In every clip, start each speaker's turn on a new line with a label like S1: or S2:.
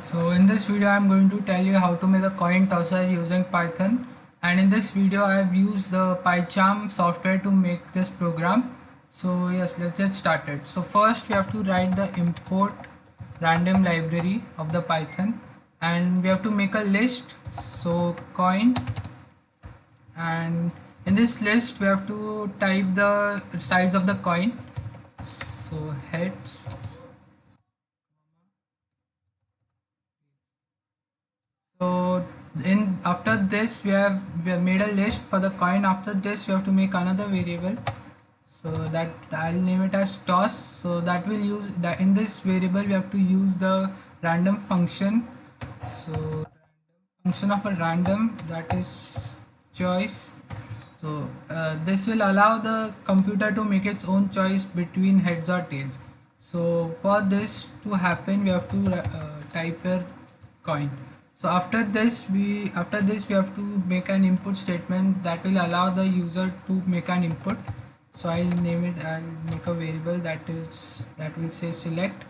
S1: So in this video I'm going to tell you how to make a coin tosser using Python, and in this video I have used the PyCharm software to make this program. So yes, let's get started. So first we have to write the import random library of the Python, and we have to make a list. So coin, and in this list we have to type the sides of the coin. So heads. So in after this we have made a list for the coin. After this we have to make another variable, so that I'll name it as toss. So that will use that in this variable we have to use the random function. So function of a random, that is choice. So this will allow the computer to make its own choice between heads or tails. So for this to happen we have to type a coin. So after this we have to make an input statement that will allow the user to make an input. So I'll make a variable that will say select.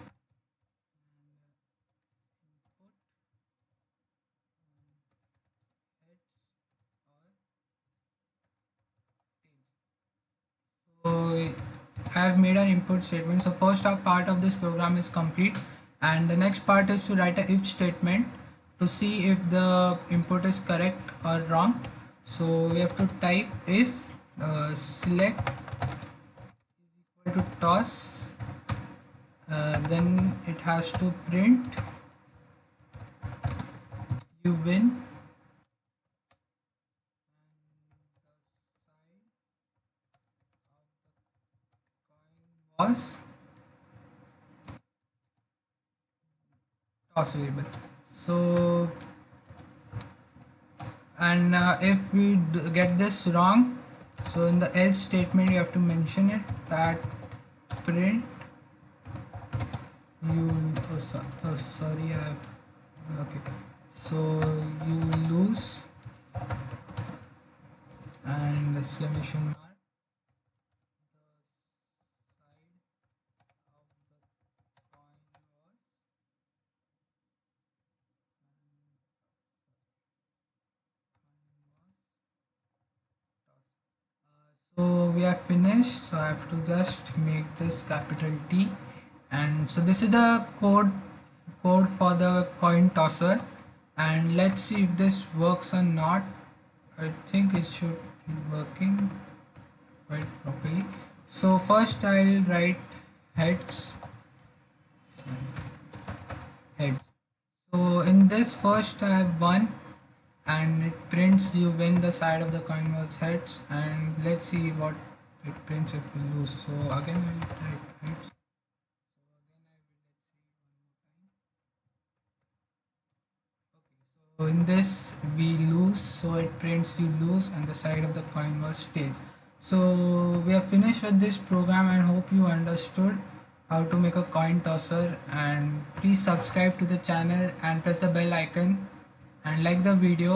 S1: So I have made an input statement. So first part of this program is complete, and the next part is to write a if statement to see if the input is correct or wrong. So we have to type if select equal to toss, then it has to print you win, was toss variable. So and if we get this wrong, so in the else statement you have to mention it that print you sorry I have okay, so you lose and exclamation mark. So we are finished, so I have to just make this capital T, and so this is the code for the coin tosser, and let's see if this works or not. I think it should be working quite properly. So first I'll write heads. Heads. So in this first I have 1, and it prints you win, the side of the coin was heads, and let's see what it prints if we lose. So again I will type heads. So in this we lose, so it prints you lose and the side of the coin was tails. So we are finished with this program, and hope you understood how to make a coin tosser, and please subscribe to the channel and press the bell icon and like the video.